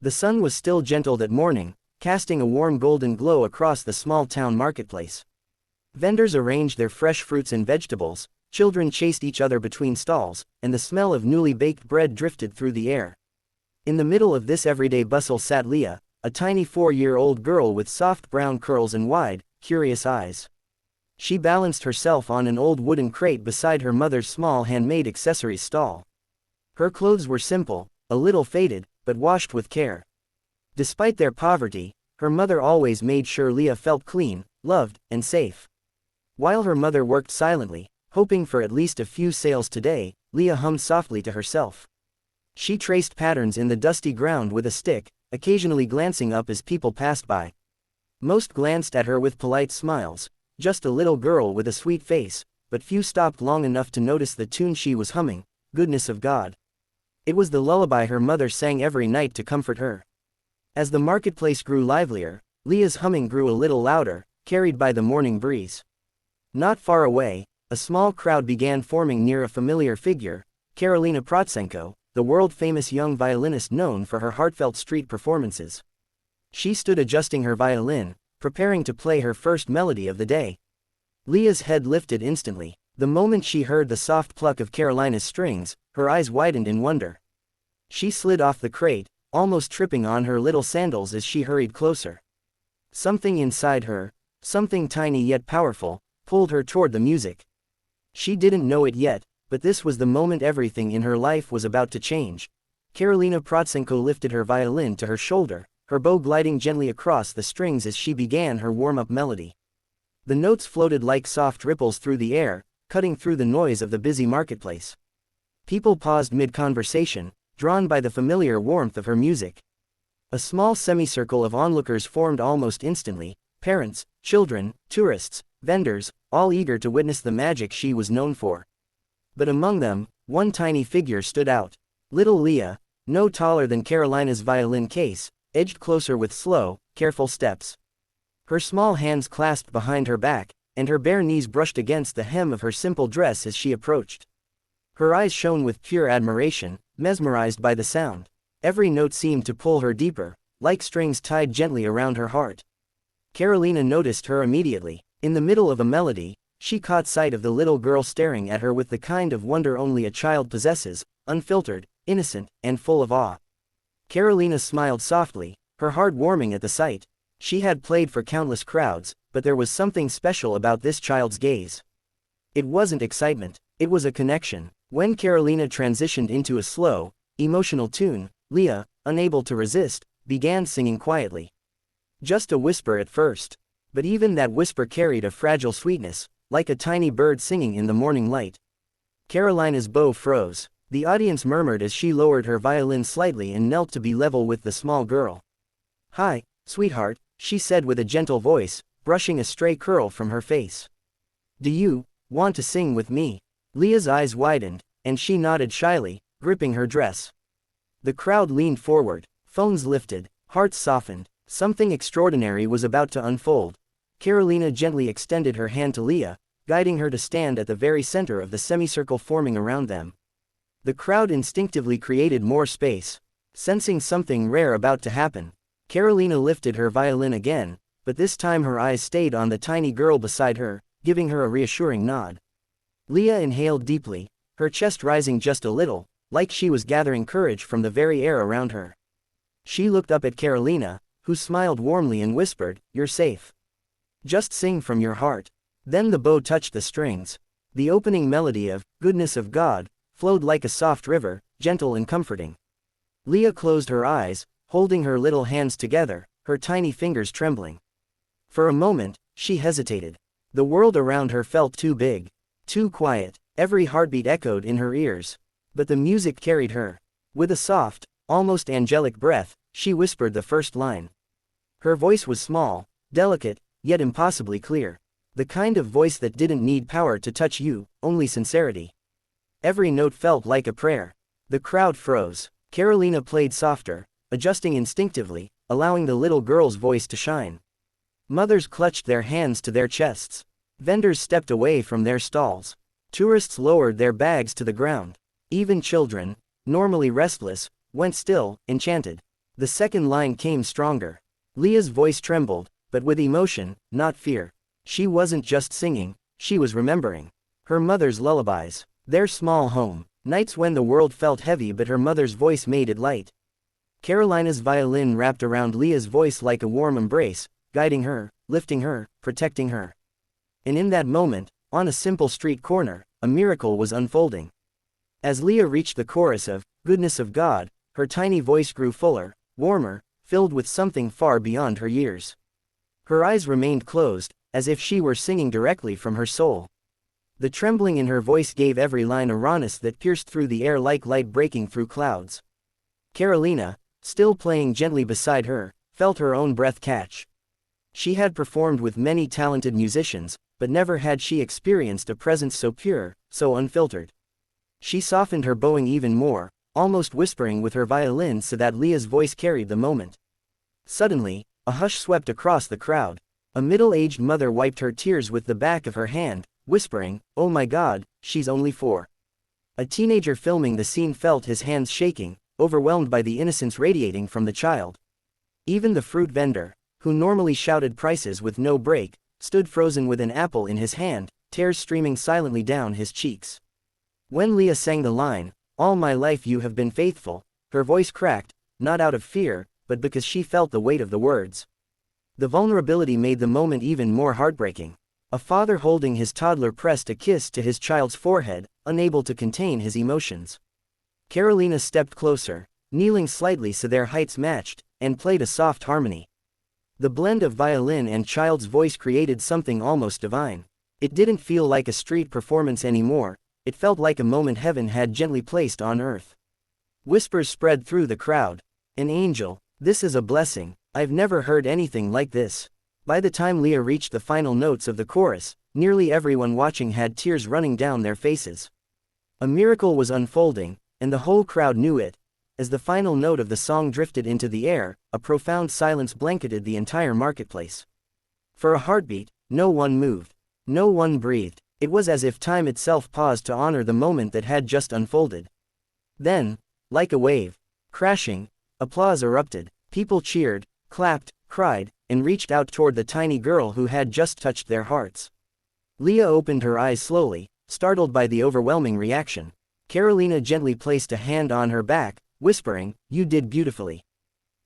The sun was still gentle that morning, casting a warm golden glow across the small town marketplace. Vendors arranged their fresh fruits and vegetables, children chased each other between stalls, and the smell of newly baked bread drifted through the air. In the middle of this everyday bustle sat Leah, a tiny 4-year-old girl with soft brown curls and wide, curious eyes. She balanced herself on an old wooden crate beside her mother's small handmade accessories stall. Her clothes were simple, a little faded, but washed with care. Despite their poverty, her mother always made sure Leah felt clean, loved, and safe. While her mother worked silently, hoping for at least a few sales today, Leah hummed softly to herself. She traced patterns in the dusty ground with a stick, occasionally glancing up as people passed by. Most glanced at her with polite smiles, just a little girl with a sweet face, but few stopped long enough to notice the tune she was humming, Goodness of God. It was the lullaby her mother sang every night to comfort her. As the marketplace grew livelier, Leah's humming grew a little louder, carried by the morning breeze. Not far away, a small crowd began forming near a familiar figure, Karolina Protsenko, the world-famous young violinist known for her heartfelt street performances. She stood adjusting her violin, preparing to play her first melody of the day. Leah's head lifted instantly. The moment she heard the soft pluck of Karolina's strings, her eyes widened in wonder. She slid off the crate, almost tripping on her little sandals as she hurried closer. Something inside her, something tiny yet powerful, pulled her toward the music. She didn't know it yet, but this was the moment everything in her life was about to change. Karolina Protsenko lifted her violin to her shoulder, her bow gliding gently across the strings as she began her warm-up melody. The notes floated like soft ripples through the air, cutting through the noise of the busy marketplace. People paused mid-conversation, drawn by the familiar warmth of her music. A small semicircle of onlookers formed almost instantly, parents, children, tourists, vendors, all eager to witness the magic she was known for. But among them, one tiny figure stood out. Little Leah, no taller than Karolina's violin case, edged closer with slow, careful steps. Her small hands clasped behind her back, and her bare knees brushed against the hem of her simple dress as she approached. Her eyes shone with pure admiration, mesmerized by the sound. Every note seemed to pull her deeper, like strings tied gently around her heart. Karolina noticed her immediately. In the middle of a melody, she caught sight of the little girl staring at her with the kind of wonder only a child possesses, unfiltered, innocent, and full of awe. Karolina smiled softly, her heart warming at the sight. She had played for countless crowds, but there was something special about this child's gaze. It wasn't excitement, it was a connection. When Karolina transitioned into a slow, emotional tune, Leah, unable to resist, began singing quietly. Just a whisper at first. But even that whisper carried a fragile sweetness, like a tiny bird singing in the morning light. Karolina's bow froze. The audience murmured as she lowered her violin slightly and knelt to be level with the small girl. "Hi, sweetheart," she said with a gentle voice, brushing a stray curl from her face. "Do you want to sing with me?" Leah's eyes widened, and she nodded shyly, gripping her dress. The crowd leaned forward, phones lifted, hearts softened. Something extraordinary was about to unfold. Karolina gently extended her hand to Leah, guiding her to stand at the very center of the semicircle forming around them. The crowd instinctively created more space. Sensing something rare about to happen, Karolina lifted her violin again, but this time her eyes stayed on the tiny girl beside her, giving her a reassuring nod. Leah inhaled deeply, her chest rising just a little, like she was gathering courage from the very air around her. She looked up at Karolina, who smiled warmly and whispered, "You're safe. Just sing from your heart." Then the bow touched the strings. The opening melody of Goodness of God flowed like a soft river, gentle and comforting. Leah closed her eyes, holding her little hands together, her tiny fingers trembling. For a moment, she hesitated. The world around her felt too big, too quiet. Every heartbeat echoed in her ears. But the music carried her. With a soft, almost angelic breath, she whispered the first line. Her voice was small, delicate, yet impossibly clear. The kind of voice that didn't need power to touch you, only sincerity. Every note felt like a prayer. The crowd froze. Karolina played softer, adjusting instinctively, allowing the little girl's voice to shine. Mothers clutched their hands to their chests. Vendors stepped away from their stalls. Tourists lowered their bags to the ground. Even children, normally restless, went still, enchanted. The second line came stronger. Leah's voice trembled, but with emotion, not fear. She wasn't just singing, she was remembering. Her mother's lullabies. Their small home. Nights when the world felt heavy but her mother's voice made it light. Karolina's violin wrapped around Leah's voice like a warm embrace, guiding her, lifting her, protecting her. And in that moment, on a simple street corner, a miracle was unfolding. As Leah reached the chorus of "Goodness of God," her tiny voice grew fuller, warmer, filled with something far beyond her years. Her eyes remained closed, as if she were singing directly from her soul. The trembling in her voice gave every line a rawness that pierced through the air like light breaking through clouds. Karolina, still playing gently beside her, felt her own breath catch. She had performed with many talented musicians, but never had she experienced a presence so pure, so unfiltered. She softened her bowing even more, almost whispering with her violin so that Leah's voice carried the moment. Suddenly, a hush swept across the crowd. A middle-aged mother wiped her tears with the back of her hand, whispering, "Oh my God, she's only 4." A teenager filming the scene felt his hands shaking, overwhelmed by the innocence radiating from the child. Even the fruit vendor, who normally shouted prices with no break, stood frozen with an apple in his hand, tears streaming silently down his cheeks. When Leah sang the line, "All my life you have been faithful," her voice cracked, not out of fear, but because she felt the weight of the words. The vulnerability made the moment even more heartbreaking. A father holding his toddler pressed a kiss to his child's forehead, unable to contain his emotions. Karolina stepped closer, kneeling slightly so their heights matched, and played a soft harmony. The blend of violin and child's voice created something almost divine. It didn't feel like a street performance anymore, it felt like a moment heaven had gently placed on earth. Whispers spread through the crowd. "An angel, this is a blessing, I've never heard anything like this." By the time Leah reached the final notes of the chorus, nearly everyone watching had tears running down their faces. A miracle was unfolding, and the whole crowd knew it. As the final note of the song drifted into the air, a profound silence blanketed the entire marketplace. For a heartbeat, no one moved. No one breathed. It was as if time itself paused to honor the moment that had just unfolded. Then, like a wave, crashing, applause erupted. People cheered, clapped, cried, and reached out toward the tiny girl who had just touched their hearts. Leah opened her eyes slowly, startled by the overwhelming reaction. Karolina gently placed a hand on her back, whispering, "You did beautifully."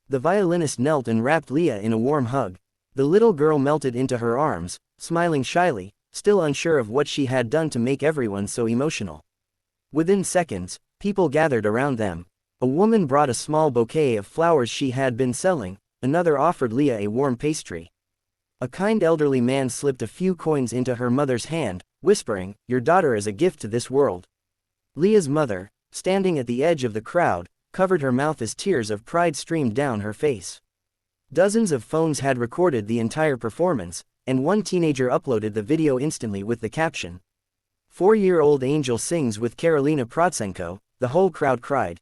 The violinist knelt and wrapped Leah in a warm hug. The little girl melted into her arms, smiling shyly, still unsure of what she had done to make everyone so emotional. Within seconds, people gathered around them. A woman brought a small bouquet of flowers she had been selling, another offered Leah a warm pastry. A kind elderly man slipped a few coins into her mother's hand, whispering, "Your daughter is a gift to this world." Leah's mother, standing at the edge of the crowd, covered her mouth as tears of pride streamed down her face. Dozens of phones had recorded the entire performance, and one teenager uploaded the video instantly with the caption, "4-year-old angel sings with Karolina Protsenko." The whole crowd cried.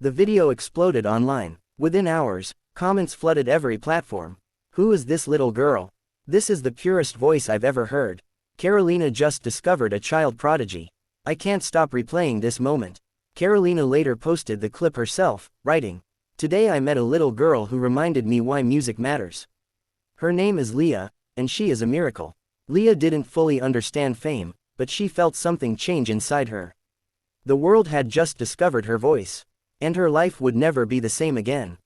The video exploded online. Within hours, comments flooded every platform. "Who is this little girl? This is the purest voice I've ever heard. Karolina just discovered a child prodigy. I can't stop replaying this moment." Karolina later posted the clip herself, writing, "Today I met a little girl who reminded me why music matters. Her name is Leah, and she is a miracle." Leah didn't fully understand fame, but she felt something change inside her. The world had just discovered her voice, and her life would never be the same again.